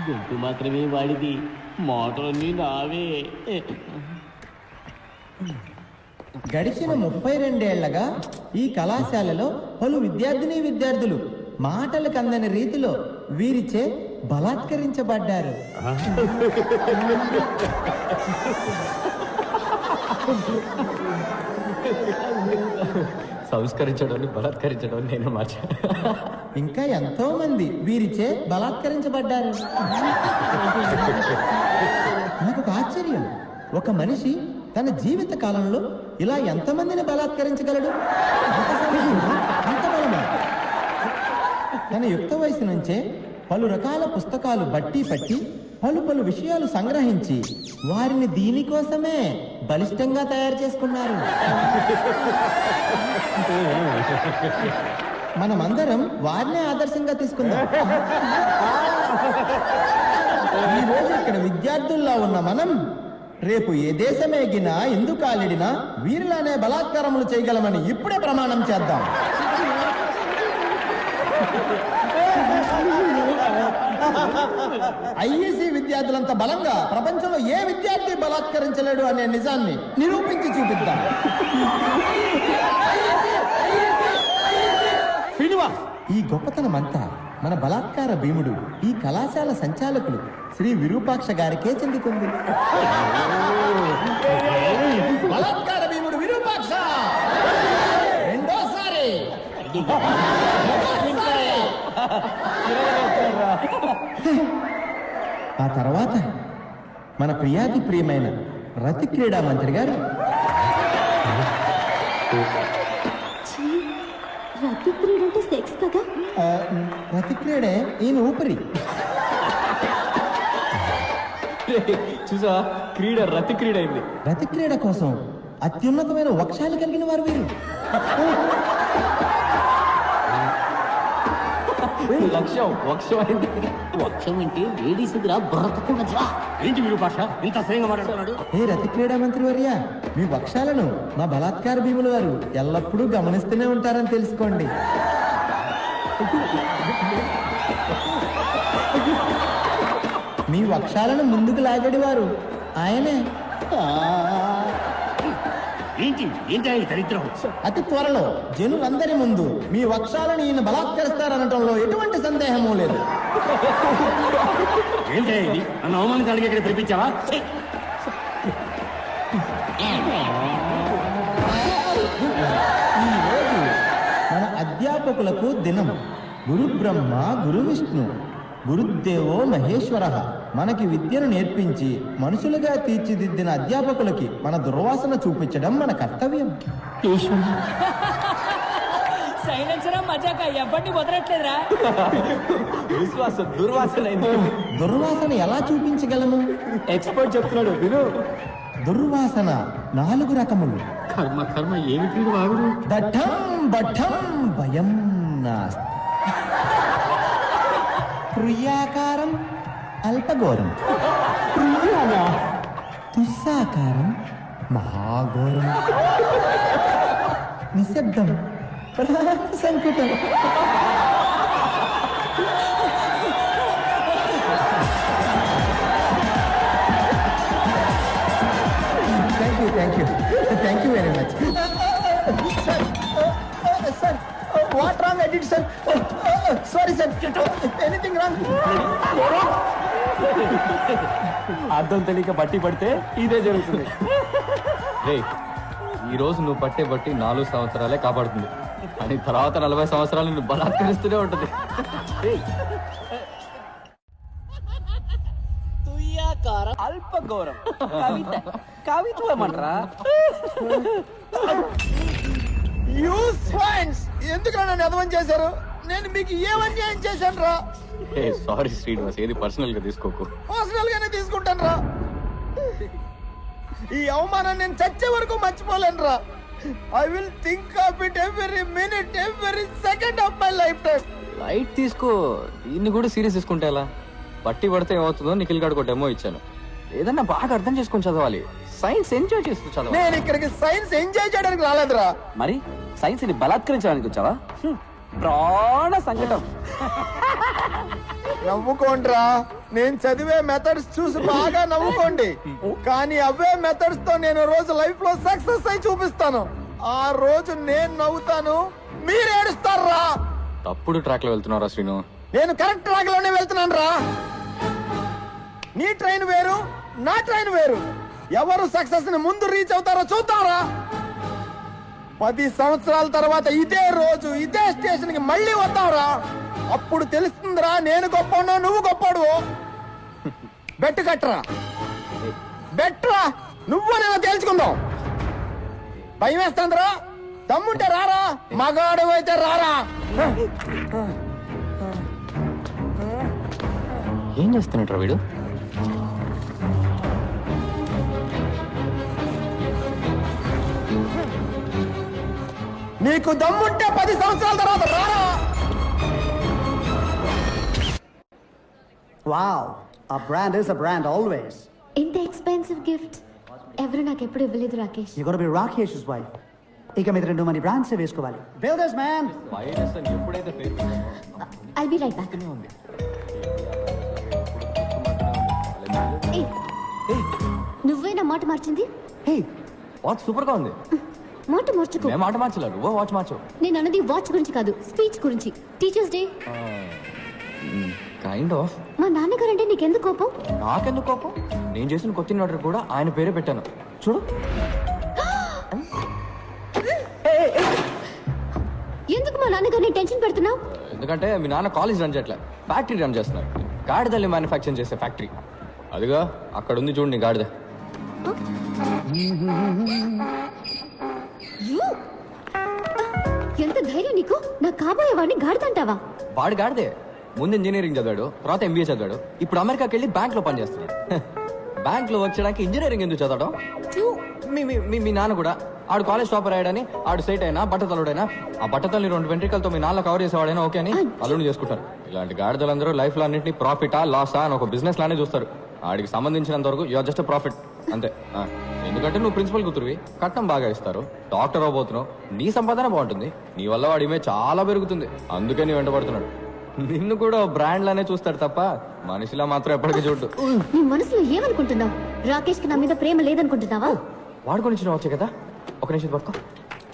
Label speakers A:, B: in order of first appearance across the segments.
A: గొంతు మాత్రమే వాడిది, మోటార్ని నావే.
B: గడిచిన 32 ఏళ్లగా ఈ కళాశాలలో పలు విద్యార్థులు మాటలకు అందని రీతిలో వీరిచే బలాత్కరించబడ్డారు.
C: సంస్కరించడం బలాత్కరించడం నేను మార్చా.
B: ఇంకా ఎంతో మంది వీరిచే బలాత్కరించబడ్డారు. నాకు ఒక ఆశ్చర్యం, ఒక మనిషి తన జీవిత కాలంలో ఇలా ఎంతమందిని బలాత్కరించగలడు? అంత బలమా? తన యుక్త వయసు నుంచే పలు రకాల పుస్తకాలు బట్టి పట్టి పలు విషయాలు సంగ్రహించి వారిని దీనికోసమే బలిష్టంగా తయారు చేసుకున్నారు. మనమందరం వారినే ఆదర్శంగా తీసుకుందాం. ఈ రోజు ఇక్కడ విద్యార్థుల్లో ఉన్న మనం రేపు ఏ దేశమేగినా ఎందుకు కాలిడినా వీరిలానే బలాత్కారములు చేయగలమని ఇప్పుడే ప్రమాణం చేద్దాం. ఐఏసీ విద్యార్థులంత బలంగా ప్రపంచంలో ఏ విద్యార్థి బలాత్కరించలేడు అనే నిజాన్ని నిరూపించి చూపిద్దాం. ఈ గొప్పతనమంతా మన బలాత్కార భీముడు, ఈ కళాశాల సంచాలకులు శ్రీ విరూపాక్ష గారికే చెందుతుంది. బలాత్కార భీముడు విరూపాక్ష రెండోసారి. ఆ తర్వాత మన ప్రియాతి ప్రియమైన రతి క్రీడా మంత్రి గారు.
D: రతి క్రీడ అంటే సెక్స్ కదా?
B: రతి క్రీడే ఈయన ఊపిరి.
C: చూసా, క్రీడ రతి క్రీడ అయింది.
B: రతి క్రీడ కోసం అత్యున్నతమైన వక్షాలు కలిగిన వారు వీరు.
C: వక్షం అయింది.
A: వక్షం అంటే లేడీస్ దగ్గర బ్రతకుండా ఏంటి విరూపాక్ష ఇంత అసహ్యంగా మాట్లాడుతున్నాడు?
B: ఏ రతి క్రీడా మంత్రి వర్య, మీ వక్షాలను మా బలాత్కార భీముల వారు ఎల్లప్పుడూ గమనిస్తూనే ఉంటారని తెలుసుకోండి. మీ వక్షాలను ముందుకు లాగడి వారు ఆయనే.
A: ఏంటి దరిద్రం?
B: అతి త్వరలో జనులందరి ముందు మీ వక్షాలను ఈయన బలాత్కరిస్తారనటంలో ఎటువంటి సందేహమూ లేదు.
A: ఏంటి ఇది? నన్ను అవమానించడానికి ఇక్కడ పిలిపించావా?
B: ఈరోజు మన అధ్యాపకులకు దినం. గురు బ్రహ్మ గురు విష్ణు గురుదేవో మహేశ్వర. మనకి విద్యను నేర్పించి మనుషులుగా తీర్చిదిద్దిన అధ్యాపకులకి మన దుర్వాసన చూపించడం మన కర్తవ్యం. దుర్వాసన ఎలా చూపించగలము?
C: ఎక్స్పర్ట్ చెప్తున్నాడు విను.
B: దుర్వాసన 4 రకములు.
A: కర్మ ఏమిటి వాగుడు?
B: దఠం బఠం భయం నాస్తి. ప్రియాకారం అల్పఘోరం, తుస్సాకారం మహాఘోరం, నిశ్శబ్దం సంకుటం. Thank you very much sir. What wrong I did sir? Sorry sir, anything wrong?
C: అర్థం తెలియక బట్టి పడితే ఇదే జరుగుతుంది. ఈ రోజు నువ్వు పట్టే బట్టి 4 సంవత్సరాలే కాపాడుతుంది, అని తర్వాత 40 సంవత్సరాలు నువ్వు బలాత్కరిస్తూనే ఉంటుంది.
E: అల్పఘోరం కవిత్వం అంటారా?
B: ఎందుకు నన్ను అధవం చేశారు? నేను మీకు ఏమన్యాయం చేశాను రా?
C: సారీ శ్రీనివాస్, ఏది పర్సనల్ గా తీసుకోకు.
B: పర్సనల్ గానే తీసుకుంటాను రా. ఈ అవమానం నేను చచ్చే వరకు మర్చిపోలేను రా. I will think of it every minute, every second of my life time.
C: Light తీసుకో, దీన్ని కూడా సీరియస్ తీసుకుంటే ఎలా? పట్టి పడితే ఏమవుతుందో నిఖిల్ గారికి ఒక డెమో ఇచ్చాను. ఏదన్నా బాగా అర్థం చేసుకొని చదవాలి. సైన్స్ ఎంజాయ్ చేస్తూ చదవాలి.
B: నేను ఇక్కడికి సైన్స్ ఎంజాయ్ చేయడానికి రాలేదురా.
E: మరి సైన్స్ ని బలాత్కరించడానికి వచ్చావా? ప్రాణ సంకటం.
B: నవ్వుకోండిరా, నేను చదివే మెథడ్స్ చూసి బాగా నవ్వుకోండి. కానీ అవే మెథడ్స్ తో నేను రోజు లైఫ్ లో సక్సెస్ అయి చూపిస్తాను. ఆ రోజు నేను నవ్వుతాను, మీరు ఏడుస్తారా.
C: తప్పుడు ట్రాక్ లో వెళ్తున్నారా శ్రీను?
B: నేను కరెక్ట్ ట్రాక్ లోనే వెళ్తున్నాను రా. నీ ట్రైన్ వేరు, నా ట్రైన్ వేరు. ఎవరు సక్సెస్ ని ముందు రీచ్ అవుతారో చూద్దాంరా. 10 సంవత్సరాల తర్వాత ఇదే రోజు ఇదే స్టేషన్ కి మళ్ళీ వద్దాంరా. అప్పుడు తెలుస్తుందిరా నేను గొప్పనో నువ్వు గొప్పడు. బెట్టు కట్టరా, బెట్రా. నువ్వు నేను తేల్చుకుందాం. భయం వేస్తుందిరా, దమ్ముంటే రారా, మగాడు అయితే రారా.
C: ఏం చేస్తున్నట్రా వీడు?
B: నీకు దమ్ముంటే 10 సంవత్సరాల తర్వాత రారా.
F: Wow, a brand is a brand always.
D: ఇంత ఎక్స్పెన్సివ్ గిఫ్ట్ ఎవరు నాకు ఎప్పుడు ఇవ్వలేదు Rakesh.
F: You gotta be Rakesh's wife. ఇక మీద 2 మంది బ్రాండ్స్ వేసుకోవాలి. Builders man.
C: వైరస్ అని ఎప్పుడైతే పేరు పెట్టామో
D: I'll be right back.
C: ఉంది.
D: నువ్వే నా మాట మార్చింది.
C: హే, వాచ్ సూపర్ గా ఉంది.
D: మాట మార్చుకో.
C: మేము మాట మార్చలేదు, నువ్వు వాచ్ మార్చు.
D: నేను అన్నది వాచ్ గురించి కాదు, స్పీచ్ గురించి. Teachers day.
C: Kind of.
D: మా నాన్నగారంటే నీకెందుకు కోపం?
C: నాకెందుకు కోపం? నేను చేసిన కొత్త ఆర్డర్ కూడా ఆయన పేరే పెట్టాను. చూడు.
D: ఎందుకు మా నాన్నగారిని టెన్షన్ పెడుతున్నావు?
C: ఎందుకంటే మీ నాన్న కాలేజ్ రన్ చేయట్లే, ఫ్యాక్టరీ రన్ చేస్తున్నారు. గాడిదల్ని మ్యానుఫ్యాక్చరింగ్ చేసే ఫ్యాక్టరీ. అదిగా అక్కడ ఉంది చూడు నీ గాడిద.
D: ఎంత ధైర్యం నీకు? నా కాబోయే వాడిని గాడిదంటావా?
C: వాడు గాడిదే. ముందు ఇంజనీరింగ్ చదివాడు, తర్వాత ఎంబీఏ చదివాడు, ఇప్పుడు అమెరికాకి వెళ్ళి బ్యాంక్ లో పనిచేస్తున్నాడు. బ్యాంక్ లో వర్క్ చేయడానికి ఇంజనీరింగ్ ఎందుకు చదవడం? మీ నాన్న కూడా ఆడు కాలేజ్ టాపర్ అయ్యాడని ఆడు సైట్ అయినా బట్టతలుడైనా ఆ బట్టతల్ని 2 వెంట్రికలతో మీ నాన్న కవర్ చేసేవాడైనా ఓకే అని అల్లుని చేసుకుంటారు. ఇలాంటి గాడిదలందరూ లైఫ్ లో అన్నింటినీ ప్రాఫిటా లాసా అని ఒక బిజినెస్ లానే చూస్తారు. ఆడికి సంబంధించినంత వరకు యూఆర్ జస్ట్ ప్రాఫిట్ అంతే. ఎందుకంటే నువ్వు ప్రిన్సిపల్ కూతురువి, కట్నం బాగా ఇస్తారు, డాక్టర్ అవబోతున్నావు, నీ సంపాదన బాగుంటుంది, నీ వల్ల వాడి ఇమేజ్ చాలా పెరుగుతుంది. అందుకే నీ వెంటబడుతున్నాడు. నిన్ను కూడా బ్రాండ్ లానే చూస్తాడు తప్ప మనిషిలా మాత్రం ఎప్పటికీ చూడు.
D: నీ మనసులో ఏమనుకుంటున్నావు? రాకేష్ కి నా మీద ప్రేమ లేదనుకుంటున్నావా?
C: వాడుకొని ఇచ్చిన వచ్చే కదా. ఒక నిమిషం పట్టుకో,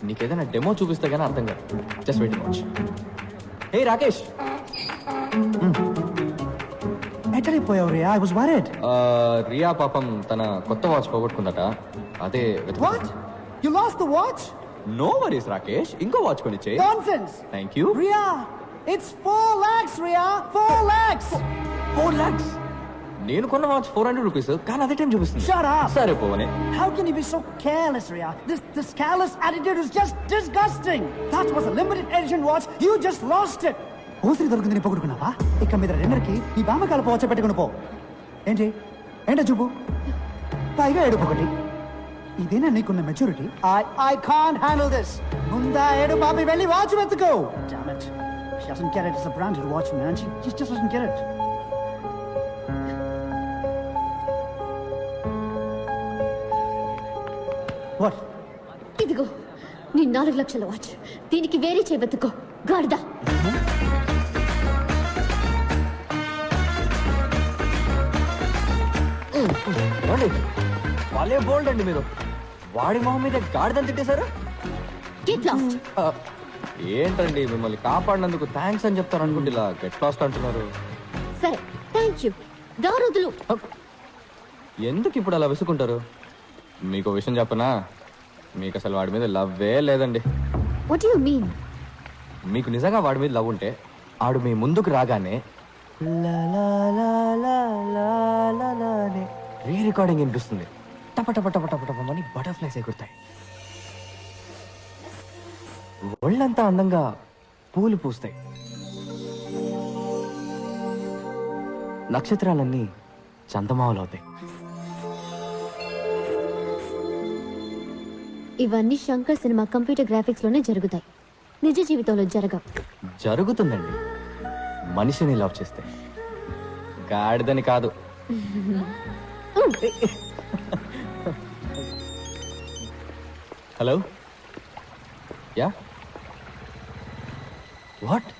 C: నీకేదైనా డెమో చూపిస్తే గానీ అర్థం కాదు. Just wait watch. Hey Rakesh.
F: ఎక్కడిపోయావు Ria? I was worried.
C: Ria పాపం తన కొత్త వాచ్ పోగొట్టుకుందట. అదే
F: What? You lost the watch?
C: No worries Rakesh, ఇంకో వాచ్ కొనిచ్చే.
F: Nonsense.
C: Thank you.
F: Ria, it's 4 lakhs, Ria. 4 lakhs.
C: 4 lakhs. నేను కొన్న వాచ్ 400 రూపీస్, కానీ అదే టైం చూపిస్తుంది.
F: Shut up.
C: సరే పోవనే.
F: How can you be so careless, Ria? This careless attitude is just disgusting. That was a limited edition watch. You just lost it. ఓసిరి దొరికింది నీ పొగుడుకున్నావా? ఇక మీద రెండరికి నీ బామకాల పోవచ్చ పెట్టుకుని పో. ఏంటి ఏంటో చూపు, పైగా ఏడుపు ఒకటి. ఇదేనా నీకున్న maturity? I can't handle this. ముందా ఏడు బాబి వెళ్ళి watch వెతుకో. Damn it. She doesn't get it. It's a branded watch, man. She just doesn't get it. What?
D: ఇదిగో నీ 4 లక్షల వాచ్. దీనికి వేరే చేయబెత్తుకో గాడిద.
C: వాళ్ళే బోల్డ్ అండి మీరు. వాడి మొహం మీద గాడిదని తిట్టేశారు.
D: Get lost.
C: ఏంటండి మిమ్మల్ని కాపాడినందుకు థ్యాంక్స్ అని చెప్తారు అనుకుంటే ఇలా గెట్ లాస్ట్ అంటున్నారు.
D: సరే థ్యాంక్ యూ. దారుదులు.
C: ఎందుకు ఇప్పుడు అలా విసుకుంటారు? మీకు విషయం చెప్పనా, మీకు అసలు వాడి మీద లవ్వే లేదండి.
D: What you mean?
C: మీకు నిజంగా వాడి మీద లవ్ ఉంటే ఆడు మీ ముందుకు రాగానే రీ రికార్డింగ్ వినిపిస్తుంది. టప టప టప టప టపమని బటర్ఫ్లైస్ ఎగురుతాయి. ఒళ్ళంతా అందంగా పూలు పూస్తాయి. నక్షత్రాలన్నీ చందమామలు అవుతాయి.
D: ఇవన్నీ శంకర్ సినిమా కంప్యూటర్ గ్రాఫిక్స్ లోనే జరుగుతాయి, నిజ జీవితంలో జరగవు.
C: జరుగుతుందండి, మనిషిని లవ్ చేస్తే, గాడిదని కాదు. Hello, yeah what?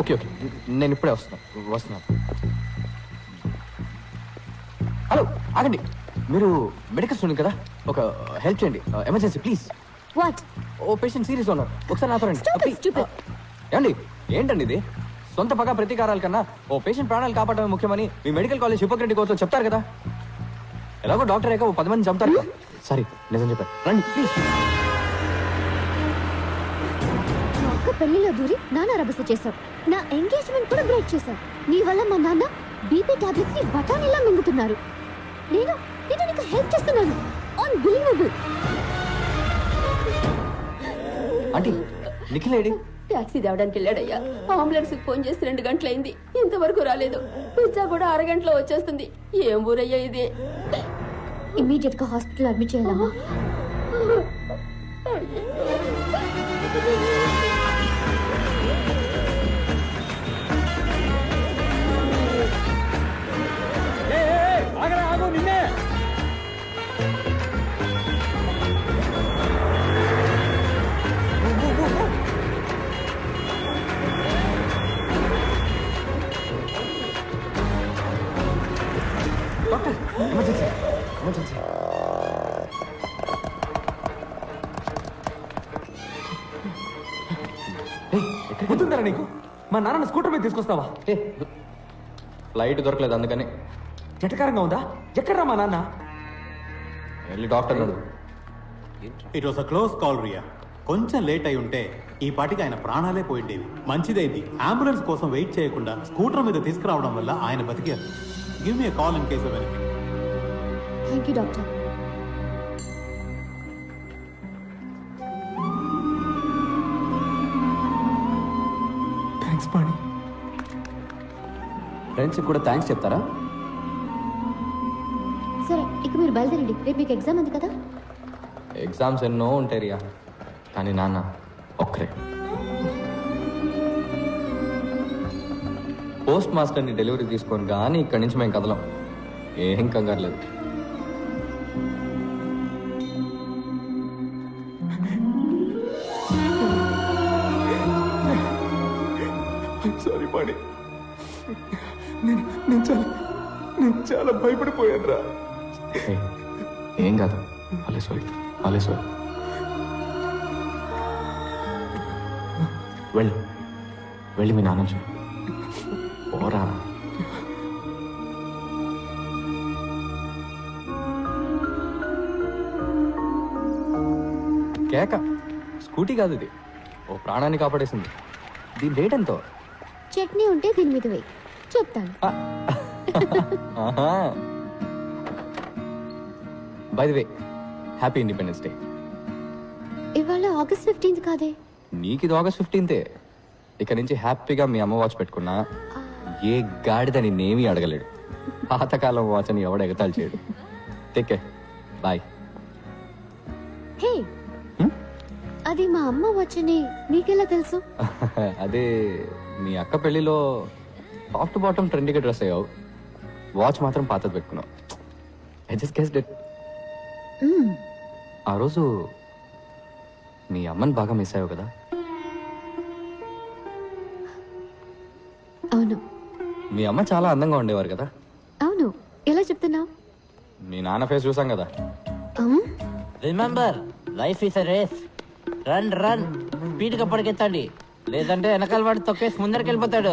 C: Okay okay, నేను ఇప్పుడే వస్తున్నాను. హలో, ఆగండి. మీరు మెడికల్ స్టూడెంట్ కదా, ఒక హెల్ప్ చేయండి, ఎమర్జెన్సీ ప్లీజ్.
D: వాట్?
C: ఓ పేషెంట్ సీరియస్ ఉన్నారు, ఒకసారి నాతో రండి.
D: Stupid, stupid.
C: ఏమండి, ఏంటండి ఇది? సొంత పగ ప్రతీకారాల కన్నా ఓ పేషెంట్ ప్రాణాలు కాపాడమే ముఖ్యమని మీ మెడికల్ కాలేజ్ హిపోక్రటిక్ కోర్సులో చెప్తారు కదా. ఎలాగో డాక్టర్ అయ్యాక ఓ 10 మంది చంపుతారు కదా. సారీ, నిజం చెప్పారు. రండి ప్లీజ్.
D: నా అక్క పెళ్లిలో దూరి నాన్న రభస చేశావు. నా ఎంగేజ్మెంట్ కూడా బ్రేక్ చేశావు. నీ వల్ల మా నాన్న బీపీ టాబ్లెట్స్ ని బఠానీలా మింగుతున్నారు. నేను నేను నీకు హెల్ప్ చేస్తున్నాను. Unbelievable.
C: Aunty, Nikhil AD?
G: Taxi తేవడానికి వెళ్ళాడయ్యా. అంబులెన్స్ ఫోన్ చేసి 2 గంటలైంది, ఇంతవరకు రాలేదు. పిజ్జా కూడా అరగంటలో వచ్చేస్తుంది. ఏం ఊరయ్యా ఇది?
D: ఇమ్మీడియట్ గా హాస్పిటల్ అడ్మిట్ చేయాలమ్మా.
C: Doctor, emergency emergency.
E: గుర్తుందరా నీకు? మా నాన్న స్కూటర్ మీద తీసుకొస్తావా?
C: ఫ్లైట్ దొరకలేదు, అందుకని.
E: జటకారంగా ఉందా? ఎక్కడ్రా మా నాన్న?
C: వెళ్ళి డాక్టర్ అడుగు.
H: It was a close call Ria. కొంచెం లేట్ అయి ఉంటే ఈ పాటికి ఆయన ప్రాణాలే పోయిండేవి. మంచిదైంది అంబులెన్స్ కోసం వెయిట్ చేయకుండా స్కూటర్ మీద తీసుకురావడం వల్ల ఆయన బతికారు. Give me call in case of anything.
D: Thank you doctor.
E: Thanks Pani.
A: ఫ్రెండ్స్కి కూడా థ్యాంక్స్ చెప్తారా?
D: సరే, ఇక మీరు బయలుదేరండి. రేపు మీకు ఎగ్జామ్ ఉంది కదా.
C: ఎగ్జామ్స్ ఎన్నో ఉంటాయి రియా, కానీ నాన్న ఒక్కరే. పోస్ట్ మాస్టర్ని డెలివరీ తీసుకొని కానీ ఇక్కడి నుంచి మేము కదలం. ఏం కంగారు లేదు.
E: సారీ పాణి, నేను చాలా భయపడిపోయాను రా.
C: ఏం కాదు, అలేశ్వరి అలేశ్వరి. వెళ్ళి వెళ్ళి మీ నాన్న చూడు. పోరా. కేక స్కూటీ కాదు ఇది, ఓ ప్రాణాన్ని కాపాడేసింది. దీని రేట్ ఎంతో?
D: చట్నీ ఉంటే దీని మీద వేయి, చెప్తాను.
C: By the way, happy independence day.
D: ఇవాళ August 15th కాదే.
C: నీకు ఇది August 15th. ఇక నుంచి హ్యాపీగా మీ అమ్మ వాచ్ పెట్టుకున్నా ఏ గాడిద నిన్నేమీ అడగలేడు. పాతకాలం వాచ్ అని ఎవడ ఎగతాళి చేయడు. Take care, bye.
D: హే, అది మా అమ్మ వచ్చని నీకెలా తెలుసు?
C: అదే మీ అక్క పెళ్లిలో టాప్ టు బాటమ్ ట్రెండీగా డ్రెస్ అయ్యావు, వాచ్ మాత్రం పాతది పెట్టుకున్నావు. I just guessed it. ఆ రోజు మీ అమ్మని బాగా మిస్ అయ్యావు కదా?
D: అవును.
C: మీ అమ్మ చాలా అందంగా ఉండేవారు కదా?
D: అవును. ఎలా చెప్తున్నావు?
C: మీ నాన్న ఫేస్ చూసాం కదా.
A: Remember, life is a race. Run run, స్పీడ్గా పరిగెత్తండి, లేదంటే వెనకాల వాడు తొక్కేసి ముందరికి వెళ్ళిపోతాడు.